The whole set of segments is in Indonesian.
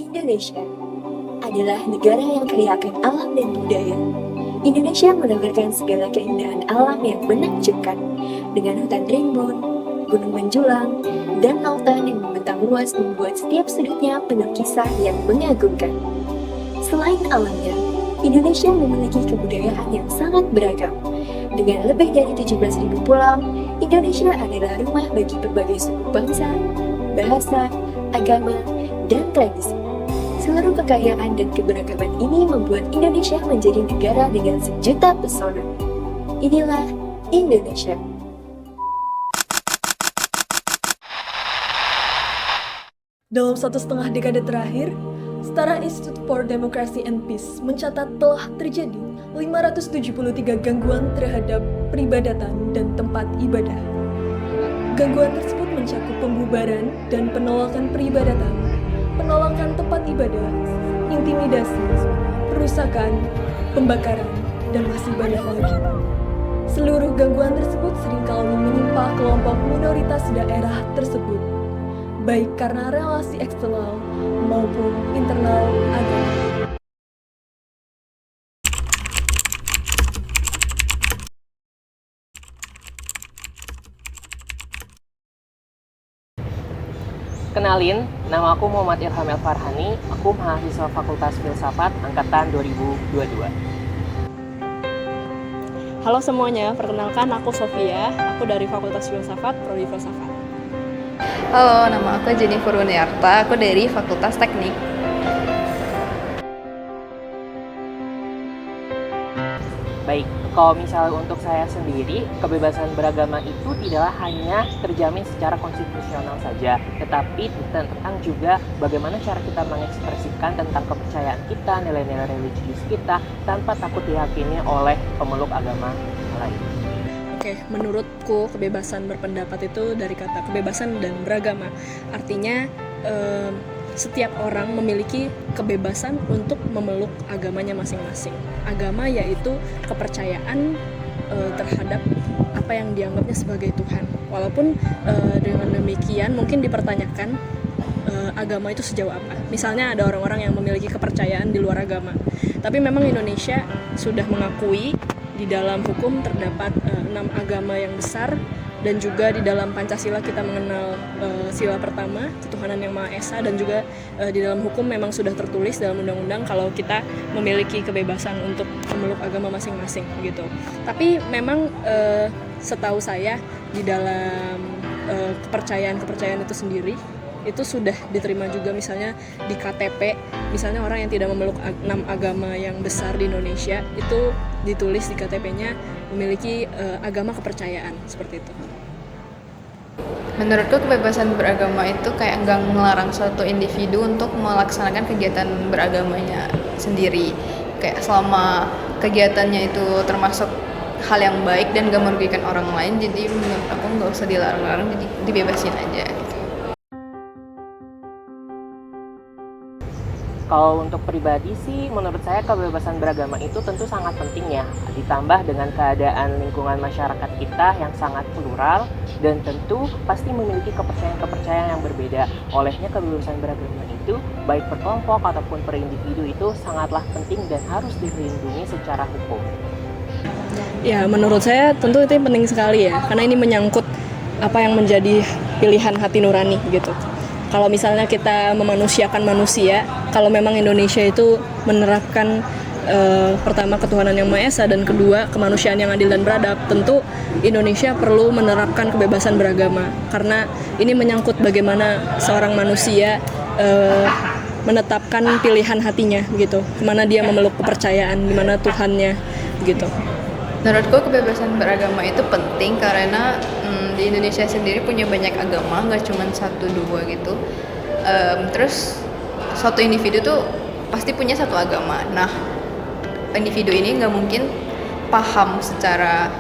Indonesia adalah negara yang kaya akan alam dan budaya. Indonesia menawarkan segala keindahan alam yang menakjubkan, dengan hutan rimbun, gunung menjulang, dan lautan yang membentang luas membuat setiap sudutnya penuh kisah yang mengagumkan. Selain alamnya, Indonesia memiliki kebudayaan yang sangat beragam. Dengan lebih dari 17.000 pulau, Indonesia adalah rumah bagi berbagai suku bangsa, bahasa, agama, dan tradisi. Seluruh kekayaan dan keberagaman ini membuat Indonesia menjadi negara dengan sejuta pesona. Inilah Indonesia. Dalam 1,5 dekade terakhir, Setara Institute for Democracy and Peace mencatat telah terjadi 573 gangguan terhadap peribadatan dan tempat ibadah. Gangguan tersebut mencakup pembubaran dan penolakan peribadatan, penolakan tempat ibadah, intimidasi, perusakan, pembakaran, dan masih banyak lagi. Seluruh gangguan tersebut seringkali menimpa kelompok minoritas daerah tersebut, baik karena relasi eksternal maupun internal agama. Kenalin, nama aku Muhammad Ilham Elfarhani, aku mahasiswa Fakultas Filsafat Angkatan 2022. Halo semuanya, perkenalkan aku Sofia, aku dari Fakultas Filsafat, Prodi Filsafat. Halo, nama aku Jennifer Uniarta, aku dari Fakultas Teknik. Baik, kalau misalnya untuk saya sendiri, kebebasan beragama itu tidaklah hanya terjamin secara konstitusional saja, tetapi tentang juga bagaimana cara kita mengekspresikan tentang kepercayaan kita, nilai-nilai religius kita, tanpa takut dihakimi oleh pemeluk agama lain. Oke, menurutku kebebasan berpendapat itu dari kata kebebasan dan beragama. Artinya setiap orang memiliki kebebasan untuk memeluk agamanya masing-masing. Agama yaitu kepercayaan terhadap apa yang dianggapnya sebagai Tuhan. Walaupun dengan demikian mungkin dipertanyakan agama itu sejauh apa. Misalnya ada orang-orang yang memiliki kepercayaan di luar agama. Tapi memang Indonesia sudah mengakui di dalam hukum terdapat 6 agama yang besar, dan juga di dalam Pancasila kita mengenal sila pertama, ketuhanan yang Maha Esa, dan juga di dalam hukum memang sudah tertulis dalam undang-undang kalau kita memiliki kebebasan untuk memeluk agama masing-masing gitu. Tapi memang setahu saya di dalam kepercayaan itu sendiri itu sudah diterima juga, misalnya di KTP, misalnya orang yang tidak memeluk 6 agama yang besar di Indonesia itu ditulis di KTP-nya memiliki agama kepercayaan, seperti itu. Menurutku kebebasan beragama itu kayak nggak melarang suatu individu untuk melaksanakan kegiatan beragamanya sendiri. Kayak selama kegiatannya itu termasuk hal yang baik dan nggak merugikan orang lain, jadi menurut aku nggak usah dilarang-larang, jadi dibebasin aja gitu. Kalau untuk pribadi sih, menurut saya kebebasan beragama itu tentu sangat penting ya. Ditambah dengan keadaan lingkungan masyarakat kita yang sangat plural dan tentu pasti memiliki kepercayaan-kepercayaan yang berbeda. Olehnya kebebasan beragama itu, baik per kelompok ataupun per individu itu sangatlah penting dan harus dilindungi secara hukum. Ya, menurut saya tentu itu penting sekali ya, karena ini menyangkut apa yang menjadi pilihan hati nurani gitu. Kalau misalnya kita memanusiakan manusia, kalau memang Indonesia itu menerapkan pertama ketuhanan yang Maha Esa dan kedua kemanusiaan yang adil dan beradab, tentu Indonesia perlu menerapkan kebebasan beragama, karena ini menyangkut bagaimana seorang manusia menetapkan pilihan hatinya gitu, kemana dia memeluk kepercayaan, di mana Tuhannya gitu. Menurutku kebebasan beragama itu penting karena di Indonesia sendiri punya banyak agama, nggak cuma 1-2 gitu. Terus suatu individu tuh pasti punya satu agama. Nah, individu ini nggak mungkin paham secara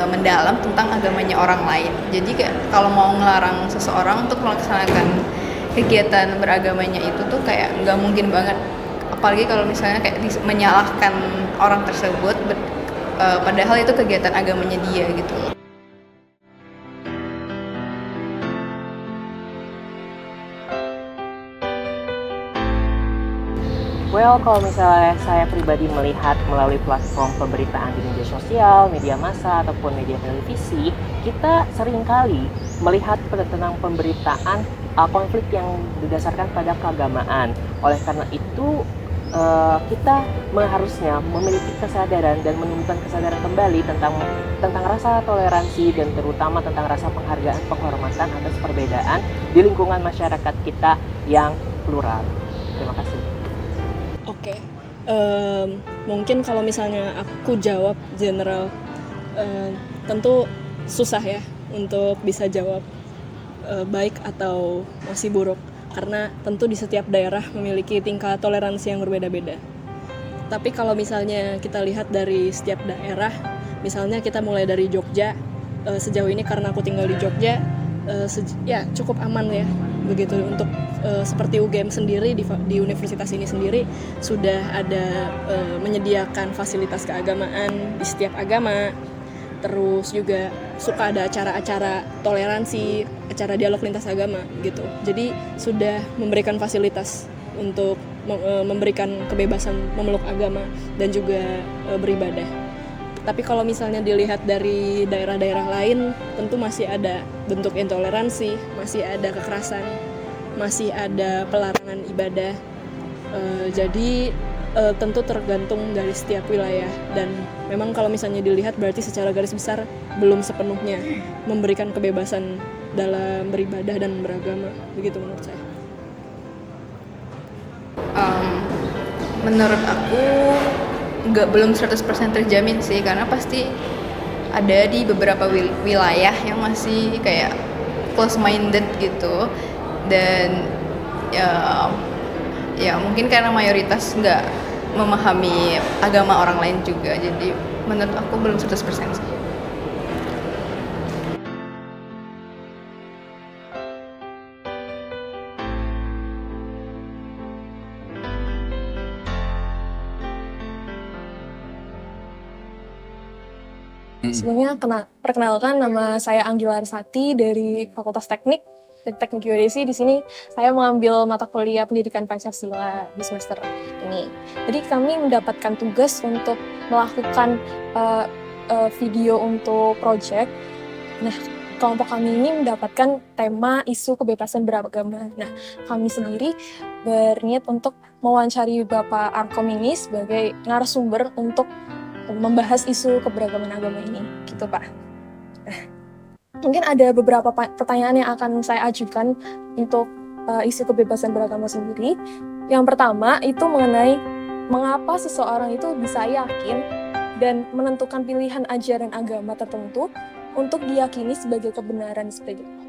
mendalam tentang agamanya orang lain. Jadi kayak kalau mau ngelarang seseorang untuk melaksanakan kegiatan beragamanya itu tuh kayak nggak mungkin banget. Apalagi kalau misalnya kayak menyalahkan orang tersebut, padahal itu kegiatan agamanya dia gitu. Well, kalau misalnya saya pribadi melihat melalui platform pemberitaan di media sosial, media massa, ataupun media televisi, kita seringkali melihat tentang pemberitaan konflik yang didasarkan pada keagamaan. Oleh karena itu, kita harusnya memiliki kesadaran dan menumbuhkan kesadaran kembali tentang rasa toleransi dan terutama tentang rasa penghargaan, penghormatan atas perbedaan di lingkungan masyarakat kita yang plural. Terima kasih. Oke, mungkin kalau misalnya aku jawab general, tentu susah ya untuk bisa jawab baik atau masih buruk, karena tentu di setiap daerah memiliki tingkat toleransi yang berbeda-beda. Tapi kalau misalnya kita lihat dari setiap daerah, misalnya kita mulai dari Jogja, sejauh ini karena aku tinggal di Jogja, ya cukup aman ya begitu. Untuk seperti UGM sendiri di universitas ini sendiri sudah ada menyediakan fasilitas keagamaan di setiap agama. Terus juga suka ada acara-acara toleransi, acara dialog lintas agama gitu. Jadi sudah memberikan fasilitas untuk memberikan kebebasan memeluk agama dan juga beribadah. Tapi kalau misalnya dilihat dari daerah-daerah lain, tentu masih ada bentuk intoleransi, masih ada kekerasan, masih ada pelarangan ibadah. Jadi tentu tergantung dari setiap wilayah, dan memang kalau misalnya dilihat berarti secara garis besar belum sepenuhnya memberikan kebebasan dalam beribadah dan beragama, begitu menurut saya. Menurut aku belum 100% terjamin sih, karena pasti ada di beberapa wilayah yang masih kayak close minded gitu, dan ya mungkin karena mayoritas nggak memahami agama orang lain juga, jadi menurut aku belum 100% sih. Sebelumnya perkenalkan, nama saya Anggila Arsati dari Fakultas Teknik Geodesi. Di sini saya mengambil mata kuliah Pendidikan Pancasila di semester ini. Jadi kami mendapatkan tugas untuk melakukan video untuk project. Nah, kelompok kami ini mendapatkan tema isu kebebasan beragama. Nah, kami sendiri berniat untuk mewawancari Bapak Arkom ini sebagai narasumber untuk membahas isu keberagaman agama ini, gitu Pak. Mungkin ada beberapa pertanyaan yang akan saya ajukan untuk isu kebebasan beragama sendiri. Yang pertama itu mengenai mengapa seseorang itu bisa yakin dan menentukan pilihan ajaran agama tertentu untuk diyakini sebagai kebenaran seperti itu.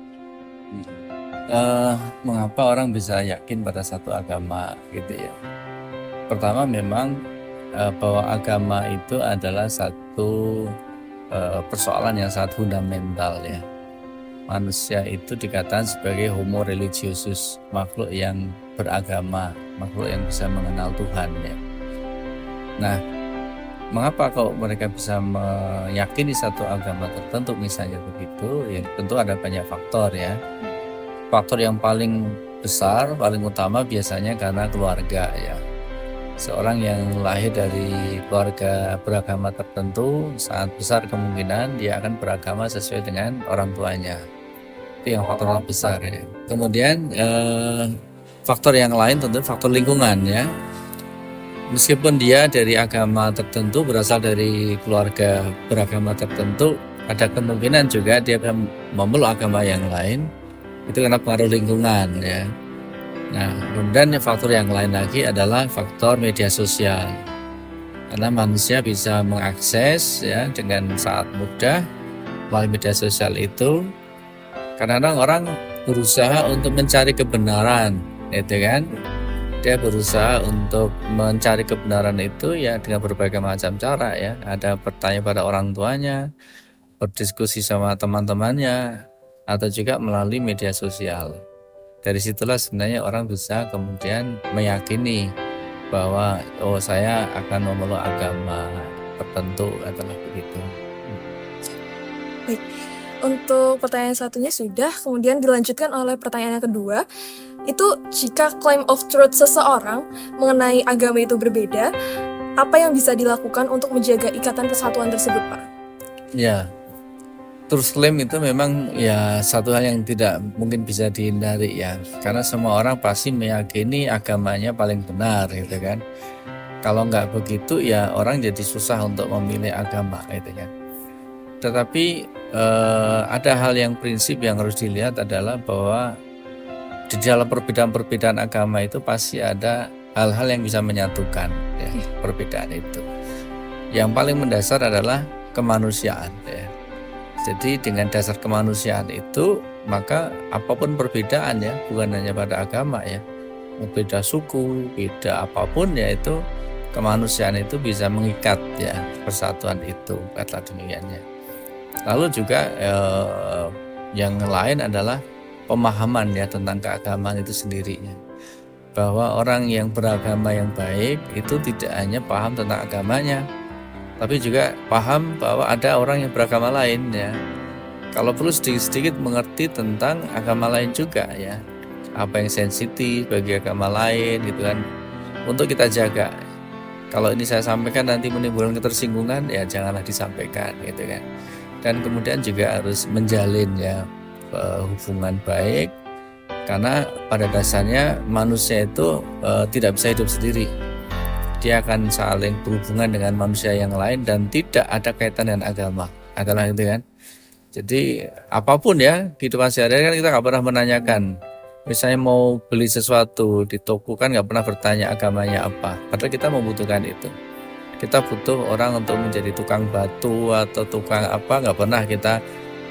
Mengapa orang bisa yakin pada satu agama gitu ya? Pertama memang bahwa agama itu adalah satu persoalan yang sangat fundamental ya. Manusia itu dikatakan sebagai homo religiosus, makhluk yang beragama, makhluk yang bisa mengenal Tuhan ya. Nah, mengapa kok mereka bisa meyakini satu agama tertentu misalnya begitu? Ya tentu ada banyak faktor ya. Faktor yang paling besar, paling utama biasanya karena keluarga ya. Seorang yang lahir dari keluarga beragama tertentu, sangat besar kemungkinan dia akan beragama sesuai dengan orang tuanya. Itu yang faktor yang besar ya. Kemudian faktor yang lain tentu faktor lingkungan ya. Meskipun dia dari agama tertentu, berasal dari keluarga beragama tertentu, ada kemungkinan juga dia memeluk agama yang lain. Itu karena pengaruh lingkungan ya. Nah, kemudian faktor yang lain lagi adalah faktor media sosial. Karena manusia bisa mengakses ya dengan sangat mudah melalui media sosial itu. Kadang-kadang orang berusaha untuk mencari kebenaran, gitu kan? Dia berusaha untuk mencari kebenaran itu ya dengan berbagai macam cara ya. Ada bertanya pada orang tuanya, berdiskusi sama teman-temannya, atau juga melalui media sosial. Dari situlah sebenarnya orang bisa kemudian meyakini bahwa saya akan memeluk agama tertentu atau begitu. Baik, untuk pertanyaan satunya sudah, kemudian dilanjutkan oleh pertanyaan yang kedua. Itu jika claim of truth seseorang mengenai agama itu berbeda, apa yang bisa dilakukan untuk menjaga ikatan kesatuan tersebut, Pak? Ya, truth claim itu memang ya satu hal yang tidak mungkin bisa dihindari ya, karena semua orang pasti meyakini agamanya paling benar gitu kan. Kalau nggak begitu ya orang jadi susah untuk memilih agama gitu kan. Tetapi ada hal yang prinsip yang harus dilihat adalah bahwa di dalam perbedaan-perbedaan agama itu pasti ada hal-hal yang bisa menyatukan ya, perbedaan itu. Yang paling mendasar adalah kemanusiaan ya. Jadi dengan dasar kemanusiaan itu maka apapun perbedaan ya, bukan hanya pada agama ya, beda suku, beda apapun ya, itu kemanusiaan itu bisa mengikat ya persatuan itu, kata demikiannya. Lalu juga yang lain adalah pemahaman ya tentang keagamaan itu sendirinya, bahwa orang yang beragama yang baik itu tidak hanya paham tentang agamanya, tapi juga paham bahwa ada orang yang beragama lain ya. Kalau perlu sedikit-sedikit mengerti tentang agama lain juga ya, apa yang sensitif bagi agama lain gitu kan, untuk kita jaga. Kalau ini saya sampaikan nanti menimbulkan ketersinggungan ya janganlah disampaikan gitu kan. Dan kemudian juga harus menjalin ya hubungan baik, karena pada dasarnya manusia itu tidak bisa hidup sendiri. Dia akan saling berhubungan dengan manusia yang lain dan tidak ada kaitan dengan agama, adalah itu kan. Jadi apapun ya kehidupan sehari-hari kan kita nggak pernah menanyakan. Misalnya mau beli sesuatu di toko kan nggak pernah bertanya agamanya apa, padahal kita membutuhkan itu. Kita butuh orang untuk menjadi tukang batu atau tukang apa, nggak pernah kita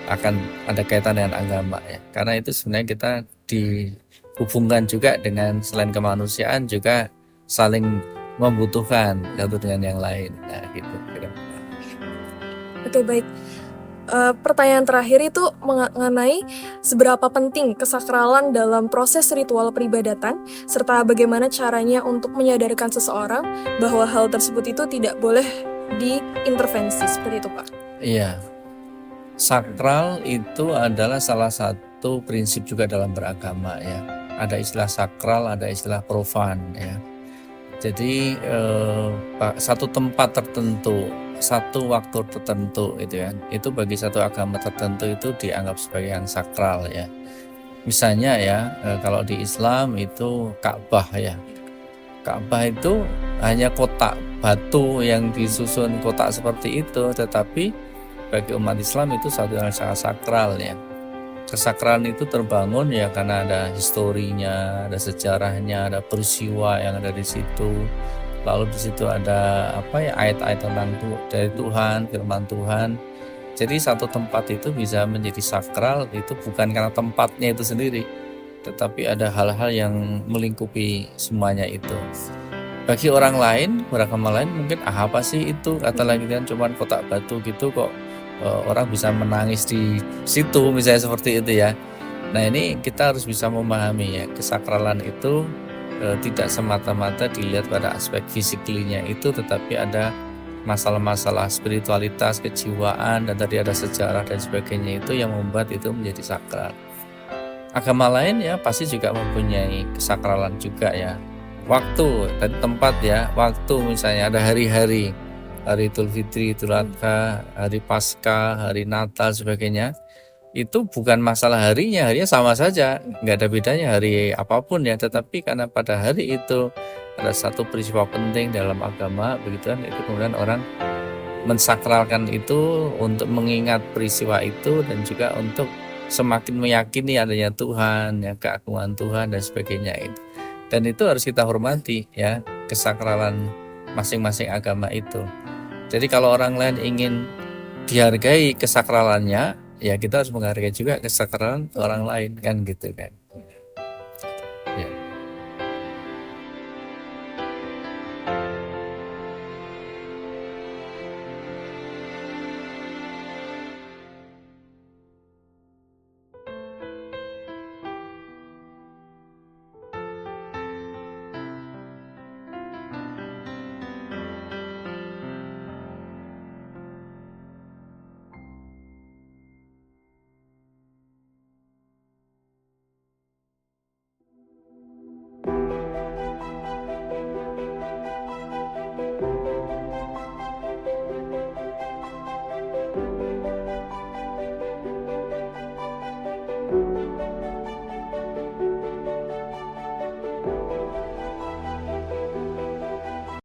akan ada kaitan dengan agama ya. Karena itu sebenarnya kita dihubungkan juga dengan selain kemanusiaan juga saling membutuhkan satu dengan yang lain. Nah, gitu. Oke, baik. Pertanyaan terakhir itu mengenai seberapa penting kesakralan dalam proses ritual peribadatan, serta bagaimana caranya untuk menyadarkan seseorang bahwa hal tersebut itu tidak boleh diintervensi, seperti itu, Pak. Iya. Sakral itu adalah salah satu prinsip juga dalam beragama ya. Ada istilah sakral, ada istilah profan ya. Jadi satu tempat tertentu, satu waktu tertentu itu kan, itu bagi satu agama tertentu itu dianggap sebagai yang sakral ya. Misalnya ya kalau di Islam itu Ka'bah ya. Ka'bah itu hanya kotak batu yang disusun kotak seperti itu, tetapi bagi umat Islam itu satu yang sangat sakral ya. Kesakralan itu terbangun ya karena ada historinya, ada sejarahnya, ada peristiwa yang ada di situ. Lalu di situ ada ayat-ayat tentang dari Tuhan, firman Tuhan. Jadi satu tempat itu bisa menjadi sakral itu bukan karena tempatnya itu sendiri, tetapi ada hal-hal yang melingkupi semuanya itu. Bagi orang lain, beragama lain mungkin apa sih itu, kata lagi kan cuman kotak batu gitu kok orang bisa menangis di situ misalnya seperti itu ya. Nah ini kita harus bisa memahami ya, kesakralan itu tidak semata-mata dilihat pada aspek fisiklinya itu, tetapi ada masalah-masalah spiritualitas, kejiwaan, dan tadi ada sejarah dan sebagainya itu yang membuat itu menjadi sakral. Agama lain ya pasti juga mempunyai kesakralan juga ya. Waktu, tadi tempat ya, waktu misalnya ada hari-hari, hari Idul Fitri, Idul Adha, hari Paskah, hari Natal, sebagainya. Itu bukan masalah harinya sama saja, nggak ada bedanya hari apapun ya. Tetapi karena pada hari itu ada satu peristiwa penting dalam agama, begitu kan, itu kemudian orang mensakralkan itu untuk mengingat peristiwa itu dan juga untuk semakin meyakini adanya Tuhan, ya keagungan Tuhan dan sebagainya itu. Dan itu harus kita hormati ya, kesakralan masing-masing agama itu. Jadi kalau orang lain ingin dihargai kesakralannya, ya kita harus menghargai juga kesakralan orang lain kan gitu kan.